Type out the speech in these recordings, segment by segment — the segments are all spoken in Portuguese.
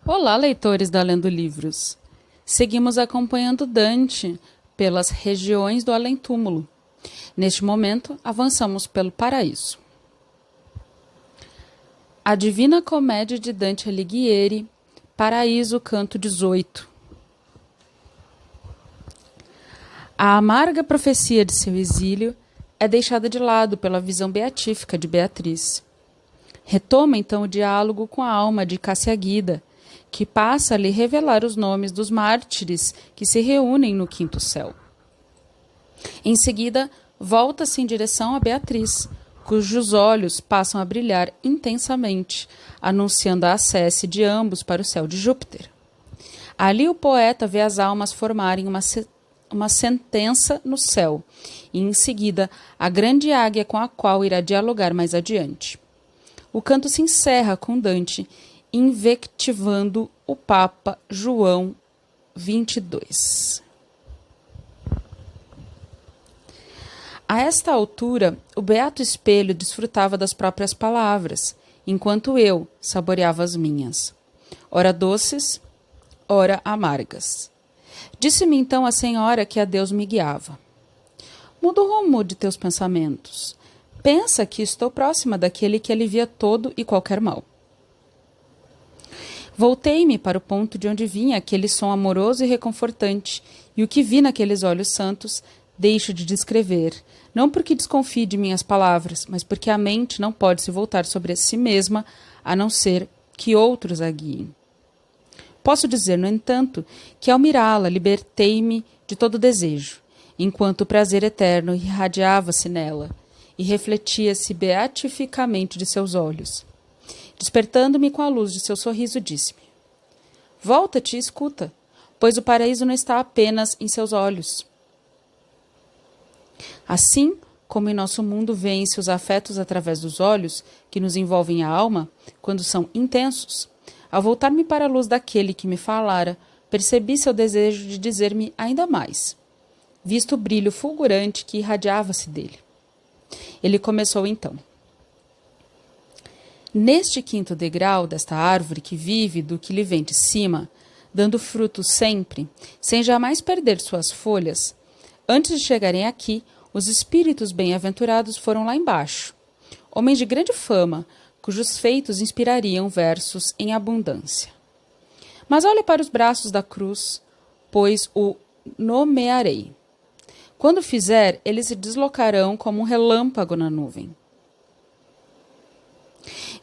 Olá, leitores da Lendo Livros! Seguimos acompanhando Dante pelas regiões do além-túmulo. Neste momento, avançamos pelo paraíso. A Divina Comédia de Dante Alighieri, Paraíso, canto 18. A amarga profecia de seu exílio é deixada de lado pela visão beatífica de Beatriz. Retoma então o diálogo com a alma de Cássia Guida, que passa a lhe revelar os nomes dos mártires que se reúnem no quinto céu. Em seguida, volta-se em direção a Beatriz, cujos olhos passam a brilhar intensamente, anunciando a acesse de ambos para o céu de Júpiter. Ali o poeta vê as almas formarem uma sentença no céu, e em seguida a grande águia com a qual irá dialogar mais adiante. O canto se encerra com Dante invectivando o Papa João XXII. A esta altura, o beato espelho desfrutava das próprias palavras, enquanto eu saboreava as minhas, ora doces, ora amargas. Disse-me então a senhora que a Deus me guiava. Muda o rumo de teus pensamentos. Pensa que estou próxima daquele que alivia todo e qualquer mal. Voltei-me para o ponto de onde vinha aquele som amoroso e reconfortante, e o que vi naqueles olhos santos deixo de descrever, não porque desconfie de minhas palavras, mas porque a mente não pode se voltar sobre si mesma, a não ser que outros a guiem. Posso dizer, no entanto, que ao mirá-la libertei-me de todo desejo, enquanto o prazer eterno irradiava-se nela e refletia-se beatificamente de seus olhos. Despertando-me com a luz de seu sorriso, disse-me: volta-te e escuta, pois o paraíso não está apenas em seus olhos. Assim como em nosso mundo vêem-se os afetos através dos olhos, que nos envolvem a alma, quando são intensos, ao voltar-me para a luz daquele que me falara, percebi seu desejo de dizer-me ainda mais, visto o brilho fulgurante que irradiava-se dele. Ele começou então: neste quinto degrau desta árvore que vive do que lhe vem de cima, dando frutos sempre, sem jamais perder suas folhas, antes de chegarem aqui, os espíritos bem-aventurados foram lá embaixo, homens de grande fama, cujos feitos inspirariam versos em abundância. Mas olhe para os braços da cruz, pois o nomearei. Quando fizer, eles se deslocarão como um relâmpago na nuvem.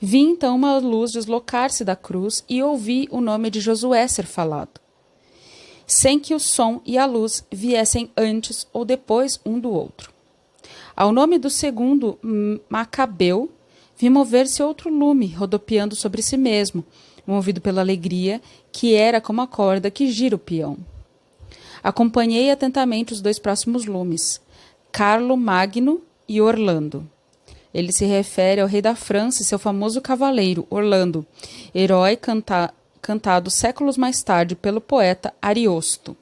Vi então uma luz deslocar-se da cruz e ouvi o nome de Josué ser falado, sem que o som e a luz viessem antes ou depois um do outro. Ao nome do segundo Macabeu, vi mover-se outro lume, rodopiando sobre si mesmo, movido pela alegria, que era como a corda que gira o peão. Acompanhei atentamente os dois próximos lumes, Carlo Magno e Orlando. Ele se refere ao rei da França e seu famoso cavaleiro, Orlando, herói cantado séculos mais tarde pelo poeta Ariosto.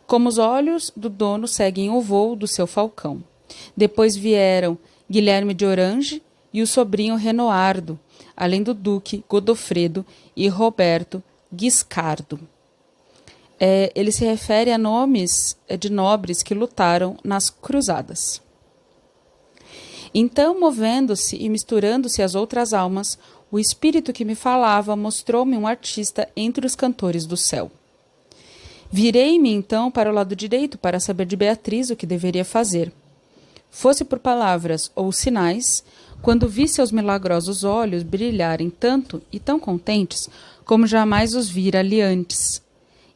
Como os olhos do dono seguem o voo do seu falcão. Depois vieram Guilherme de Orange e o sobrinho Renoardo, além do duque Godofredo e Roberto Guiscardo. Ele se refere a nomes de nobres que lutaram nas cruzadas. Então, movendo-se e misturando-se às outras almas, o espírito que me falava mostrou-me um artista entre os cantores do céu. Virei-me então para o lado direito para saber de Beatriz o que deveria fazer. Fosse por palavras ou sinais, quando vi seus milagrosos olhos brilharem tanto e tão contentes como jamais os vira ali antes.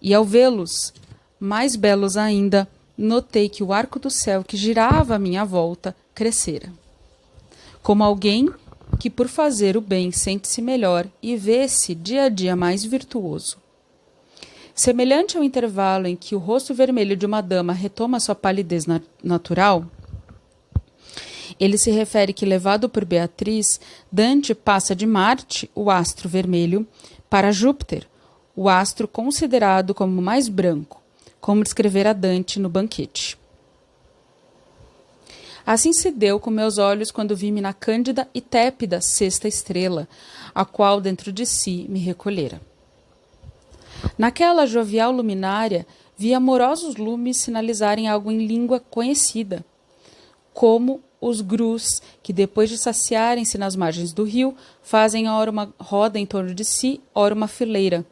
E ao vê-los, mais belos ainda, notei que o arco do céu que girava à minha volta crescera. Como alguém que por fazer o bem sente-se melhor e vê-se dia a dia mais virtuoso. Semelhante ao intervalo em que o rosto vermelho de uma dama retoma sua palidez natural, ele se refere que, levado por Beatriz, Dante passa de Marte, o astro vermelho, para Júpiter, o astro considerado como mais branco, como descrevera Dante no banquete. Assim se deu com meus olhos quando vi-me na cândida e tépida sexta estrela, a qual dentro de si me recolhera. Naquela jovial luminária, vi amorosos lumes sinalizarem algo em língua conhecida, como os grus, que depois de saciarem-se nas margens do rio, fazem ora uma roda em torno de si, ora uma fileira,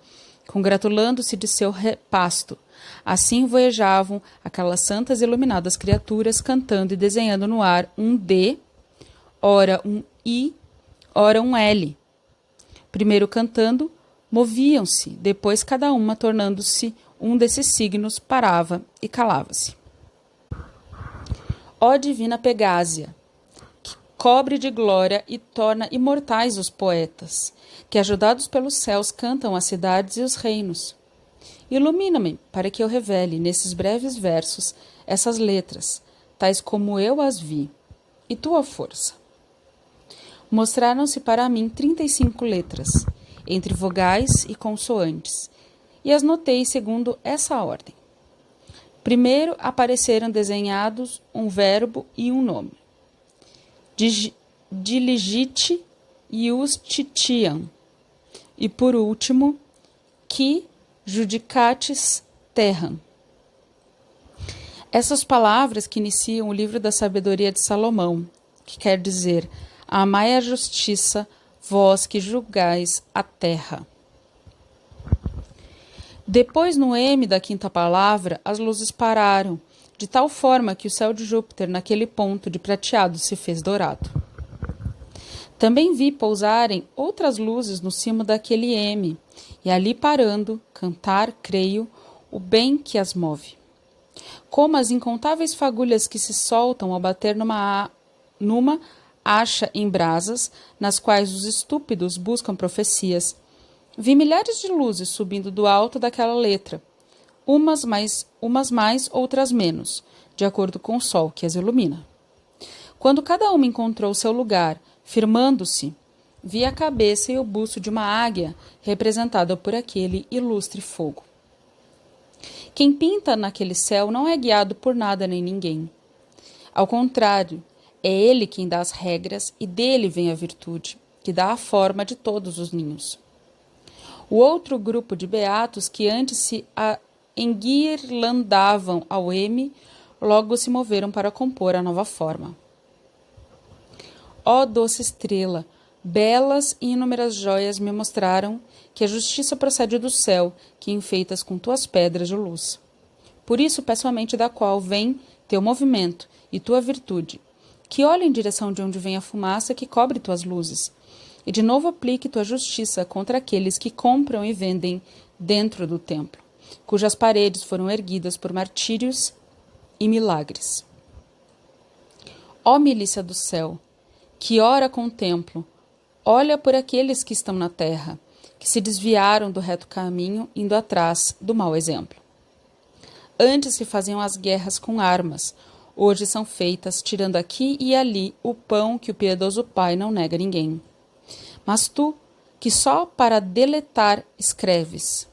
congratulando-se de seu repasto. Assim voejavam aquelas santas e iluminadas criaturas, cantando e desenhando no ar um D, ora um I, ora um L. Primeiro cantando, moviam-se, depois cada uma, tornando-se um desses signos, parava e calava-se. Ó divina Pegásia, que cobre de glória e torna imortais os poetas, que ajudados pelos céus cantam as cidades e os reinos. Ilumina-me para que eu revele nesses breves versos essas letras, tais como eu as vi, e tua força. Mostraram-se para mim 35 letras, entre vogais e consoantes, e as notei segundo essa ordem. Primeiro apareceram desenhados um verbo e um nome. Diligite e ustitiam. E por último, qui judicatis terram. Essas palavras que iniciam o livro da sabedoria de Salomão, que quer dizer, amai a justiça, vós que julgais a terra. Depois, no M da quinta palavra, as luzes pararam, de tal forma que o céu de Júpiter, naquele ponto de prateado, se fez dourado. Também vi pousarem outras luzes no cimo daquele M, e ali parando, cantar, creio, o bem que as move. Como as incontáveis fagulhas que se soltam ao bater numa acha em brasas, nas quais os estúpidos buscam profecias, vi milhares de luzes subindo do alto daquela letra, umas mais, outras menos, de acordo com o sol que as ilumina. Quando cada uma encontrou seu lugar, firmando-se, vi a cabeça e o busto de uma águia representada por aquele ilustre fogo. Quem pinta naquele céu não é guiado por nada nem ninguém. Ao contrário, é ele quem dá as regras e dele vem a virtude, que dá a forma de todos os ninhos. O outro grupo de beatos que antes se enguirlandavam ao M, logo se moveram para compor a nova forma. Ó doce estrela, belas e inúmeras joias me mostraram que a justiça procede do céu, que enfeitas com tuas pedras de luz. Por isso peço a mente da qual vem teu movimento e tua virtude, que olhe em direção de onde vem a fumaça que cobre tuas luzes, e de novo aplique tua justiça contra aqueles que compram e vendem dentro do templo, cujas paredes foram erguidas por martírios e milagres. Ó milícia do céu, que ora contemplo, olha por aqueles que estão na terra, que se desviaram do reto caminho, indo atrás do mau exemplo. Antes se faziam as guerras com armas, hoje são feitas, tirando aqui e ali o pão que o piedoso Pai não nega a ninguém. Mas tu, que só para deletar escreves.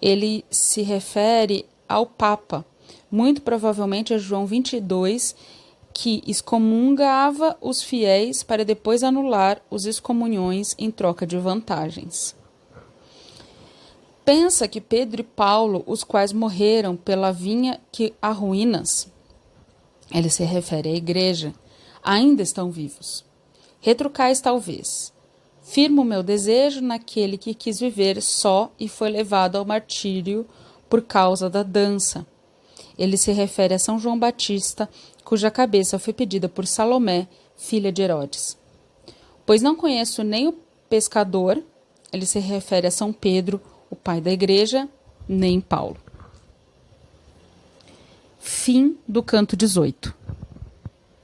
Ele se refere ao Papa, muito provavelmente a João 22, que excomungava os fiéis para depois anular os excomunhões em troca de vantagens. Pensa que Pedro e Paulo, os quais morreram pela vinha que arruínas, ele se refere à igreja, ainda estão vivos. Retrucais talvez. Firmo o meu desejo naquele que quis viver só e foi levado ao martírio por causa da dança. Ele se refere a São João Batista, cuja cabeça foi pedida por Salomé, filha de Herodes. Pois não conheço nem o pescador, ele se refere a São Pedro, o pai da igreja, nem Paulo. Fim do canto 18.